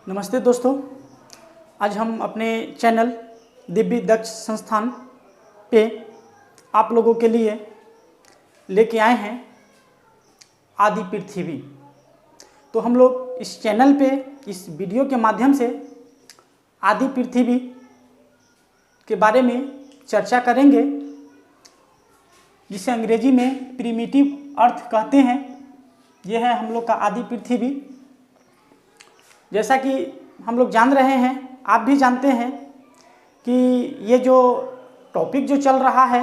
नमस्ते दोस्तों, आज हम अपने चैनल दिव्य दक्ष संस्थान पे आप लोगों के लिए लेके आए हैं आदि पृथ्वी। तो हम लोग इस चैनल पे इस वीडियो के माध्यम से आदि पृथ्वी के बारे में चर्चा करेंगे, जिसे अंग्रेजी में प्रिमिटिव अर्थ कहते हैं। यह है हम लोग का आदि पृथ्वी। जैसा कि हम लोग जान रहे हैं, आप भी जानते हैं कि ये जो टॉपिक जो चल रहा है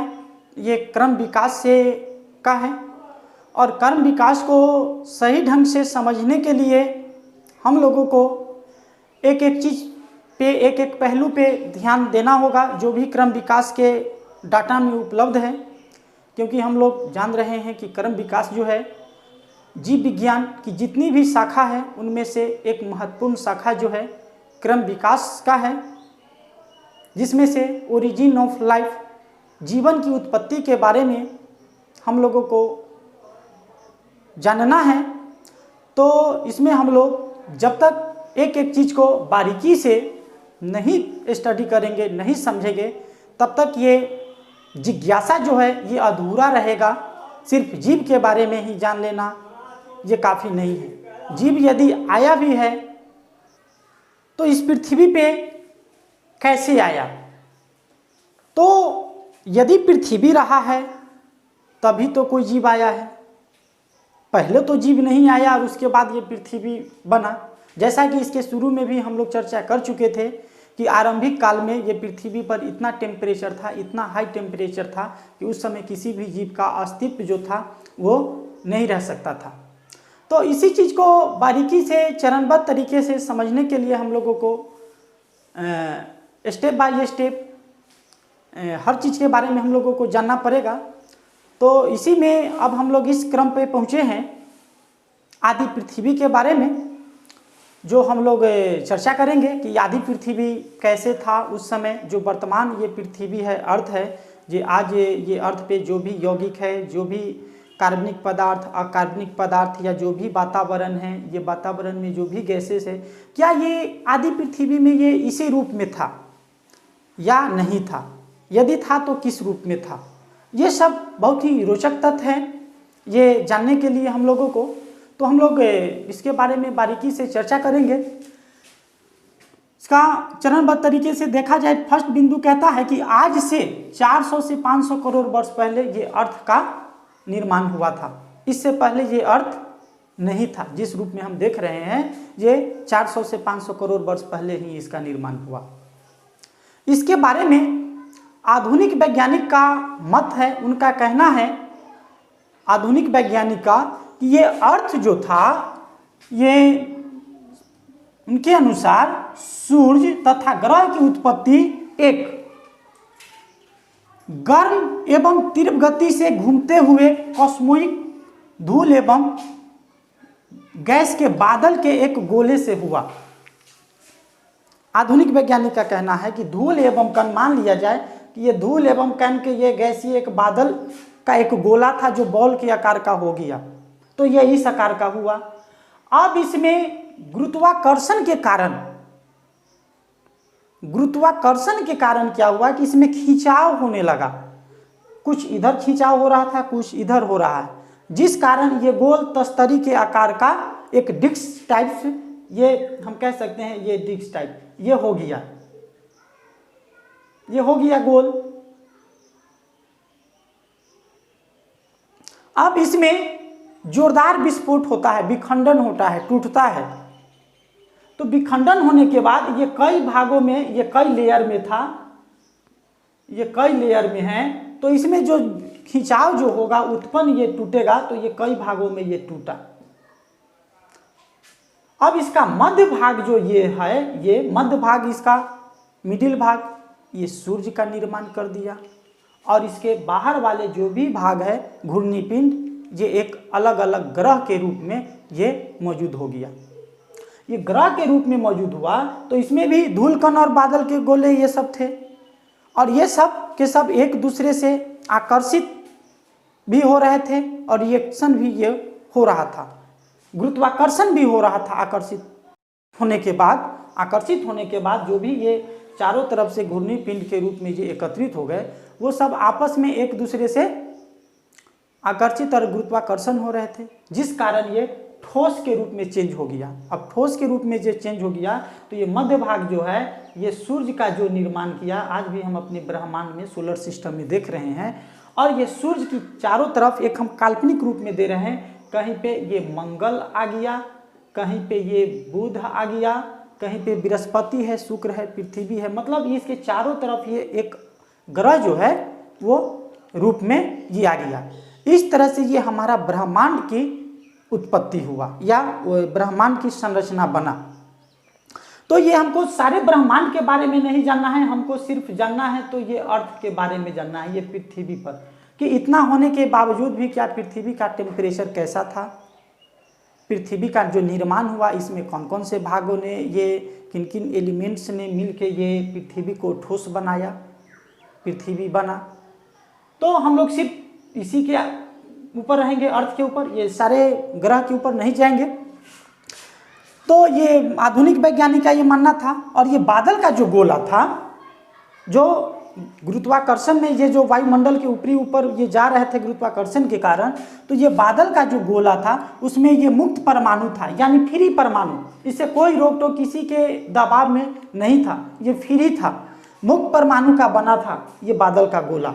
ये क्रम विकास से का है, और क्रम विकास को सही ढंग से समझने के लिए हम लोगों को एक एक चीज़ पे, एक एक पहलू पे ध्यान देना होगा जो भी क्रम विकास के डाटा में उपलब्ध है। क्योंकि हम लोग जान रहे हैं कि क्रम विकास जो है जीव विज्ञान की जितनी भी शाखा है उनमें से एक महत्वपूर्ण शाखा जो है क्रम विकास का है, जिसमें से ओरिजिन ऑफ लाइफ, जीवन की उत्पत्ति के बारे में हम लोगों को जानना है। तो इसमें हम लोग जब तक एक एक चीज़ को बारीकी से नहीं स्टडी करेंगे, नहीं समझेंगे, तब तक ये जिज्ञासा जो है ये अधूरा रहेगा। सिर्फ जीव के बारे में ही जान लेना ये काफ़ी नहीं है। जीव यदि आया भी है तो इस पृथ्वी पे कैसे आया? तो यदि पृथ्वी रहा है तभी तो कोई जीव आया है। पहले तो जीव नहीं आया और उसके बाद ये पृथ्वी बना। जैसा कि इसके शुरू में भी हम लोग चर्चा कर चुके थे कि आरंभिक काल में ये पृथ्वी पर इतना टेम्परेचर था, इतना हाई टेम्परेचर था कि उस समय किसी भी जीव का अस्तित्व जो था वो नहीं रह सकता था। तो इसी चीज़ को बारीकी से चरणबद्ध तरीके से समझने के लिए हम लोगों को स्टेप बाय स्टेप हर चीज़ के बारे में हम लोगों को जानना पड़ेगा। तो इसी में अब हम लोग इस क्रम पे पहुँचे हैं आदि पृथ्वी के बारे में, जो हम लोग चर्चा करेंगे कि आदि पृथ्वी कैसे था उस समय, जो वर्तमान ये पृथ्वी है, अर्थ है, जो आज ये अर्थ पे जो भी यौगिक है, जो भी कार्बनिक पदार्थ, अकार्बनिक पदार्थ या जो भी वातावरण है, ये वातावरण में जो भी गैसेस है, क्या ये आदि पृथ्वी में ये इसी रूप में था या नहीं था? यदि था तो किस रूप में था? ये सब बहुत ही रोचक तथ्य हैं ये जानने के लिए हम लोगों को। तो हम लोग इसके बारे में बारीकी से चर्चा करेंगे। इसका चरणबद्ध तरीके से देखा जाए, फर्स्ट बिंदु कहता है कि आज से 400 से 500 करोड़ वर्ष पहले ये अर्थ का निर्माण हुआ था। इससे पहले ये अर्थ नहीं था। जिस रूप में हम देख रहे हैं ये 400 से 500 करोड़ वर्ष पहले ही इसका निर्माण हुआ। इसके बारे में आधुनिक वैज्ञानिक का मत है, उनका कहना है, आधुनिक वैज्ञानिक का, कि ये अर्थ जो था ये उनके अनुसार सूर्य तथा ग्रह की उत्पत्ति एक गर्म एवं तीव्र गति से घूमते हुए कॉस्मोइक धूल एवं गैस के बादल के एक गोले से हुआ। आधुनिक वैज्ञानिक का कहना है कि धूल एवं कण, मान लिया जाए कि ये धूल एवं कण के ये गैसीय एक बादल का एक गोला था जो बॉल के आकार का हो गया, तो ये इस आकार का हुआ। अब इसमें गुरुत्वाकर्षण के कारण क्या हुआ कि इसमें खिंचाव होने लगा। कुछ इधर खिंचाव हो रहा था, कुछ इधर हो रहा है, जिस कारण ये गोल तस्तरी के आकार का एक डिस्क टाइप, ये हम कह सकते हैं ये डिस्क टाइप ये हो गया गोल। अब इसमें जोरदार विस्फोट होता है, विखंडन होता है, टूटता है। तो विखंडन होने के बाद ये कई भागों में, ये कई लेयर में था, ये कई लेयर में है, तो इसमें जो खिंचाव जो होगा उत्पन्न, ये टूटेगा, तो ये कई भागों में ये टूटा। अब इसका मध्य भाग जो ये है, ये मध्य भाग, इसका मिडिल भाग, ये सूर्य का निर्माण कर दिया। और इसके बाहर वाले जो भी भाग है घूर्णी पिंड, ये एक अलग अलग ग्रह के रूप में ये मौजूद हो गया। ये ग्रह के रूप में मौजूद हुआ, तो इसमें भी धूल कण और बादल के गोले ये सब थे, और ये सब के सब एक दूसरे से आकर्षित भी हो रहे थे और रिएक्शन भी ये हो रहा था, गुरुत्वाकर्षण भी हो रहा था, आकर्षित। होने के बाद, आकर्षित होने के बाद जो भी ये चारों तरफ से घूर्णी पिंड के रूप में ये एकत्रित हो गए, वो सब आपस में एक दूसरे से आकर्षित और गुरुत्वाकर्षण हो रहे थे, जिस कारण ये ठोस के रूप में चेंज हो गया। अब ठोस के रूप में जो चेंज हो गया तो ये मध्य भाग जो है ये सूर्य का जो निर्माण किया, आज भी हम अपने ब्रह्मांड में सोलर सिस्टम में देख रहे हैं। और ये सूर्य की चारों तरफ एक हम काल्पनिक रूप में दे रहे हैं, कहीं पे ये मंगल आ गया, कहीं पे ये बुध आ गया, कहीं पे बृहस्पति है, शुक्र है, पृथ्वी है, मतलब इसके चारों तरफ ये एक ग्रह जो है वो रूप में ये आ गया। इस तरह से ये हमारा ब्रह्मांड की उत्पत्ति हुआ या ब्रह्मांड की संरचना बना। तो ये हमको सारे ब्रह्मांड के बारे में नहीं जानना है, हमको सिर्फ जानना है तो ये अर्थ के बारे में जानना है, ये पृथ्वी पर कि इतना होने के बावजूद भी क्या पृथ्वी का टेम्परेचर कैसा था, पृथ्वी का जो निर्माण हुआ इसमें कौन कौन से भागों ने, ये किन किन एलिमेंट्स ने मिलके ये पृथ्वी को ठोस बनाया, पृथ्वी बना। तो हम लोग सिर्फ इसी के ऊपर रहेंगे, अर्थ के ऊपर, ये सारे ग्रह के ऊपर नहीं जाएंगे। तो ये आधुनिक वैज्ञानिक का ये मानना था। और ये बादल का जो गोला था, जो गुरुत्वाकर्षण में ये जो वायुमंडल के ऊपरी ऊपर ये जा रहे थे गुरुत्वाकर्षण के कारण, तो ये बादल का जो गोला था उसमें ये मुक्त परमाणु था, यानी फ्री परमाणु, इससे कोई रोक टोक किसी के दबाव में नहीं था, ये फ्री था, मुक्त परमाणु का बना था ये बादल का गोला,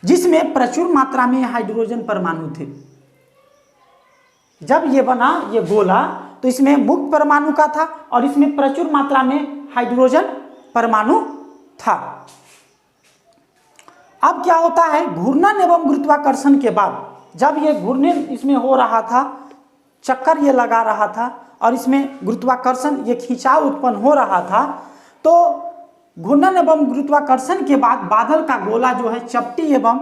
जिसमें प्रचुर मात्रा में हाइड्रोजन परमाणु थे। जब ये बना ये गोला तो इसमें मुक्त परमाणु का था और इसमें प्रचुर मात्रा में हाइड्रोजन परमाणु था। अब क्या होता है, घूर्णन एवं गुरुत्वाकर्षण के बाद जब ये घूर्णन इसमें हो रहा था, चक्कर ये लगा रहा था और इसमें गुरुत्वाकर्षण ये खिंचाव उत्पन्न हो रहा था, तो घूर्णन एवं गुरुत्वाकर्षण के बाद बादल का गोला जो है चपटी एवं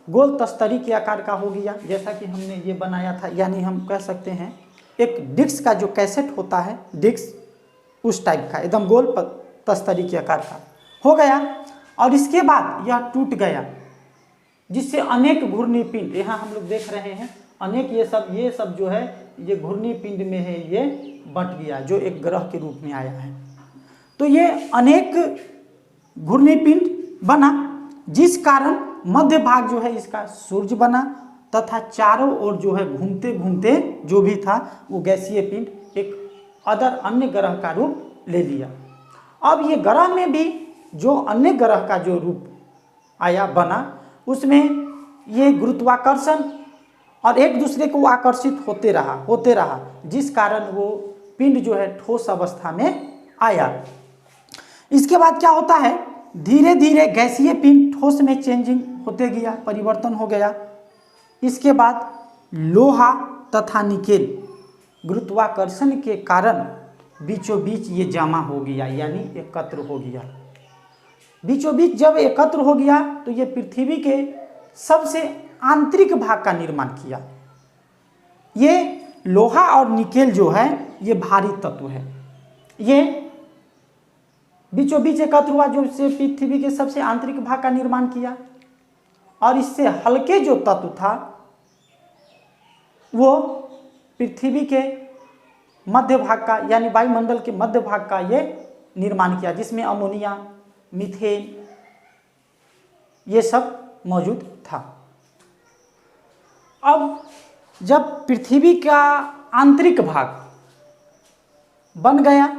गोल तस्तरी के आकार का हो गया, जैसा कि हमने ये बनाया था, यानी हम कह सकते हैं एक डिस्क का जो कैसेट होता है, डिस्क उस टाइप का एकदम गोल तस्तरी के आकार का हो गया। और इसके बाद यह टूट गया, जिससे अनेक घूर्णी पिंड, यहाँ हम लोग देख रहे हैं अनेक ये सब जो है ये घूर्णी पिंड में है, ये बंट गया, जो एक ग्रह के रूप में आया है। तो ये अनेक घूर्णी पिंड बना, जिस कारण मध्य भाग जो है इसका सूर्य बना तथा चारों ओर जो है घूमते घूमते जो भी था वो गैसीय पिंड एक अदर अन्य ग्रह का रूप ले लिया। अब ये ग्रह में भी जो अन्य ग्रह का जो रूप आया बना, उसमें ये गुरुत्वाकर्षण और एक दूसरे को आकर्षित होते रहा, जिस कारण वो पिंड जो है ठोस अवस्था में आया। इसके बाद क्या होता है, धीरे धीरे गैसीय पिंड ठोस में चेंजिंग होते गया, परिवर्तन हो गया। इसके बाद लोहा तथा निकेल गुरुत्वाकर्षण के कारण बीचों बीच ये जमा हो गया, यानी एकत्र हो गया। बीचों बीच जब एकत्र हो गया तो ये पृथ्वी के सबसे आंतरिक भाग का निर्माण किया। ये लोहा और निकेल जो है ये भारी तत्व है, ये बीचों बीच एकत्र हुआ, जो इससे पृथ्वी के सबसे आंतरिक भाग का निर्माण किया। और इससे हल्के जो तत्व था वो पृथ्वी के मध्य भाग का, यानी वायुमंडल के मध्य भाग का ये निर्माण किया, जिसमें अमोनिया, मीथेन ये सब मौजूद था। अब जब पृथ्वी का आंतरिक भाग बन गया,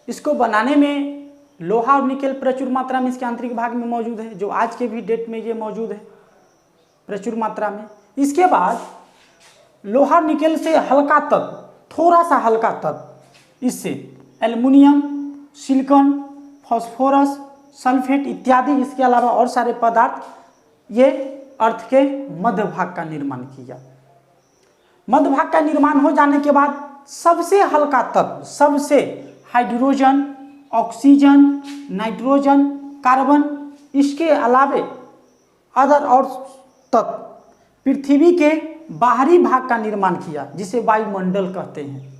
इसको बनाने में लोहा और निकेल प्रचुर मात्रा में इसके आंतरिक भाग में मौजूद है, जो आज के भी डेट में ये मौजूद है प्रचुर मात्रा में। इसके बाद लोहा निकेल से हल्का तत्व, थोड़ा सा हल्का तत्व, इससे एल्युमिनियम, सिलिकॉन, फास्फोरस, सल्फेट इत्यादि, इसके अलावा और सारे पदार्थ ये अर्थ के मध्य भाग का निर्माण किया। मध्य भाग का निर्माण हो जाने के बाद सबसे हल्का तत्व, सबसे हाइड्रोजन, ऑक्सीजन, नाइट्रोजन, कार्बन, इसके अलावे अदर और तत्व पृथ्वी के बाहरी भाग का निर्माण किया, जिसे वायुमंडल कहते हैं।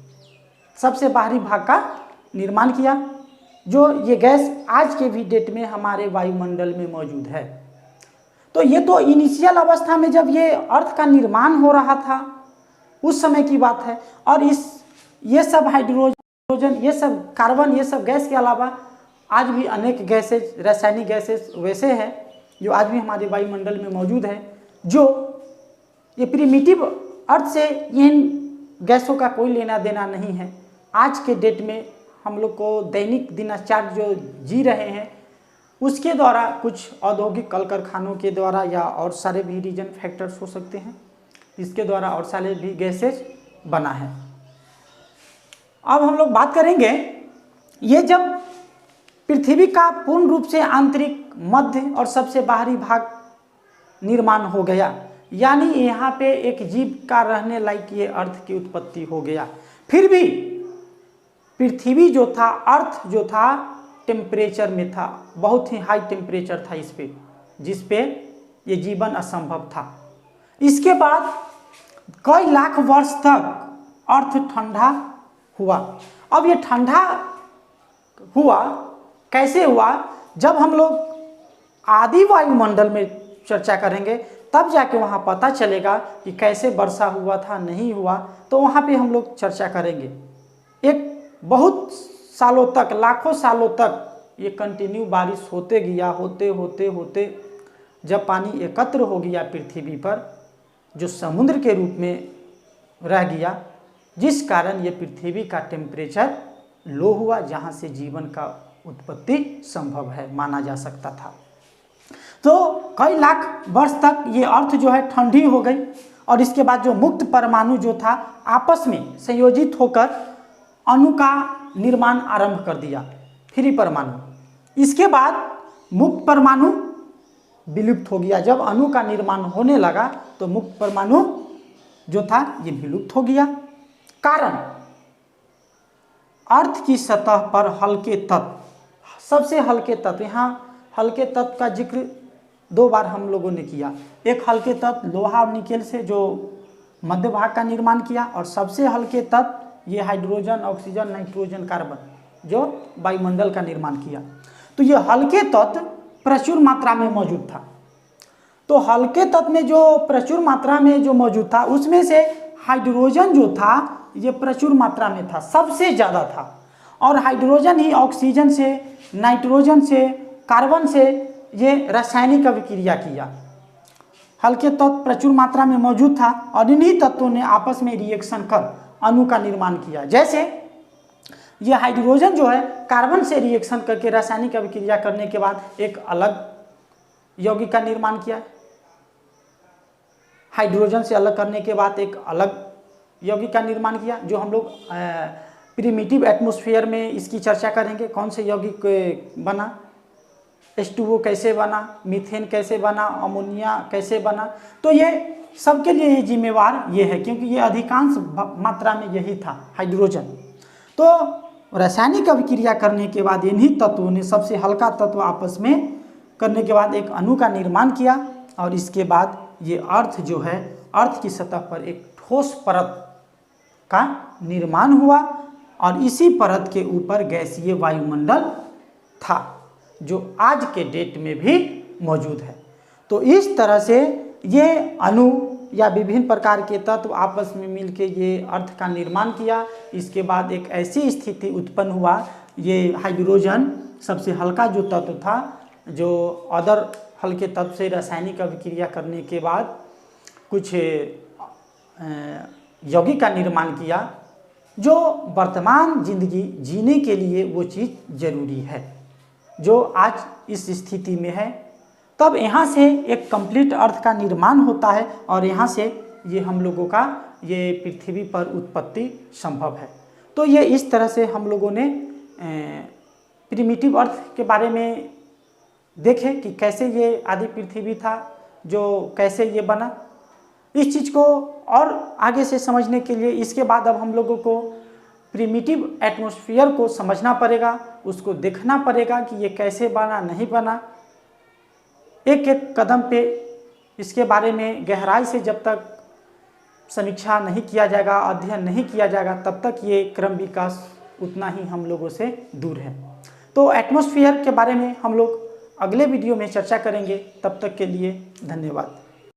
सबसे बाहरी भाग का निर्माण किया, जो ये गैस आज के भी डेट में हमारे वायुमंडल में मौजूद है। तो ये तो इनिशियल अवस्था में जब ये अर्थ का निर्माण हो रहा था उस समय की बात है। और ये सब हाइड्रोजन हाइड्रोजन, ये सब कार्बन, ये सब गैस के अलावा आज भी अनेक गैसेज, रासायनिक गैसेज वैसे हैं जो आज भी हमारे वायुमंडल में मौजूद है, जो ये प्रिमिटिव अर्थ से इन गैसों का कोई लेना देना नहीं है। आज के डेट में हम लोग को दैनिक दिनचर्या जो जी रहे हैं उसके द्वारा, कुछ औद्योगिक कल कारखानों के द्वारा या और सारे भी रीजन फैक्टर्स हो सकते हैं, इसके द्वारा और सारे भी गैसेज बना है। अब हम लोग बात करेंगे, ये जब पृथ्वी का पूर्ण रूप से आंतरिक, मध्य और सबसे बाहरी भाग निर्माण हो गया, यानी यहाँ पे एक जीव का रहने लायक ये अर्थ की उत्पत्ति हो गया, फिर भी पृथ्वी जो था, अर्थ जो था, टेम्परेचर में था, बहुत ही हाई टेम्परेचर था इस पे, जिस पे ये जीवन असंभव था। इसके बाद कई लाख वर्ष तक अर्थ ठंडा हुआ। अब ये ठंडा हुआ कैसे हुआ? जब हम लोग आदि वायुमंडल में चर्चा करेंगे तब जाके वहाँ पता चलेगा कि कैसे वर्षा हुआ था, नहीं हुआ, तो वहाँ पे हम लोग चर्चा करेंगे। एक बहुत सालों तक, लाखों सालों तक ये कंटिन्यू बारिश होते गया, होते होते होते जब पानी एकत्र हो गया पृथ्वी पर, जो समुद्र के रूप में रह गया, जिस कारण ये पृथ्वी का टेम्परेचर लो हुआ, जहाँ से जीवन का उत्पत्ति संभव है, माना जा सकता था। तो कई लाख वर्ष तक ये अर्थ जो है ठंडी हो गई, और इसके बाद जो मुक्त परमाणु जो था आपस में संयोजित होकर अणु का निर्माण आरंभ कर दिया, फ्री परमाणु। इसके बाद मुक्त परमाणु विलुप्त हो गया। जब अणु का निर्माण होने लगा तो मुक्त परमाणु जो था ये विलुप्त हो गया। कारण, अर्थ की सतह पर हल्के तत्व, सबसे हल्के तत्व, यहाँ हल्के तत्व का जिक्र 2 बार हम लोगों ने किया। एक हल्के तत्व लोहा और निकेल से जो मध्य भाग का निर्माण किया, और सबसे हल्के तत्व ये हाइड्रोजन, ऑक्सीजन, नाइट्रोजन, कार्बन जो वायुमंडल का निर्माण किया। तो ये हल्के तत्व प्रचुर मात्रा में मौजूद था। तो हल्के तत्व में जो प्रचुर मात्रा में जो मौजूद था, उसमें से हाइड्रोजन जो था ये प्रचुर मात्रा में था, सबसे ज़्यादा था। और हाइड्रोजन ही ऑक्सीजन से, नाइट्रोजन से, कार्बन से ये रासायनिक अभिक्रिया किया। हल्के तत्व प्रचुर मात्रा में मौजूद था, और इन्हीं तत्वों ने आपस में रिएक्शन कर अणु का निर्माण किया। जैसे ये हाइड्रोजन जो है कार्बन से रिएक्शन करके रासायनिक अभिक्रिया करने के बाद एक अलग यौगिक का निर्माण किया। हाइड्रोजन से अलग करने के बाद एक अलग यौगिक का निर्माण किया, जो हम लोग प्रिमिटिव एटमॉस्फेयर में इसकी चर्चा करेंगे। कौन से यौगिक बना, H2O कैसे बना, मीथेन कैसे बना, अमोनिया कैसे बना। तो ये सबके लिए ये जिम्मेवार ये है, क्योंकि ये अधिकांश मात्रा में यही था, हाइड्रोजन। तो रासायनिक अभिक्रिया करने के बाद इन्हीं तत्वों ने, सबसे हल्का तत्व आपस में करने के बाद एक अणु का निर्माण किया, और इसके बाद ये अर्थ जो है, अर्थ की सतह पर एक ठोस परत का निर्माण हुआ, और इसी परत के ऊपर गैसीय वायुमंडल था, जो आज के डेट में भी मौजूद है। तो इस तरह से ये अणु या विभिन्न प्रकार के तत्व आपस में मिलके ये अर्थ का निर्माण किया। इसके बाद एक ऐसी स्थिति उत्पन्न हुआ, ये हाइड्रोजन सबसे हल्का जो तत्व था, जो अदर हल्के तत्व से रासायनिक अभिक्रिया करने के बाद कुछ यौगिक का निर्माण किया, जो वर्तमान जिंदगी जीने के लिए वो चीज़ जरूरी है, जो आज इस स्थिति में है। तब यहाँ से एक कंप्लीट अर्थ का निर्माण होता है, और यहाँ से ये हम लोगों का ये पृथ्वी पर उत्पत्ति संभव है। तो ये इस तरह से हम लोगों ने प्रिमिटिव अर्थ के बारे में देखे कि कैसे ये आदि पृथ्वी था, जो कैसे ये बना। इस चीज़ को और आगे से समझने के लिए इसके बाद अब हम लोगों को प्रिमिटिव एटमॉस्फेयर को समझना पड़ेगा, उसको देखना पड़ेगा कि ये कैसे बना, नहीं बना। एक एक कदम पे इसके बारे में गहराई से जब तक समीक्षा नहीं किया जाएगा, अध्ययन नहीं किया जाएगा, तब तक ये क्रम विकास उतना ही हम लोगों से दूर है। तो एटमॉस्फेयर के बारे में हम लोग अगले वीडियो में चर्चा करेंगे। तब तक के लिए धन्यवाद।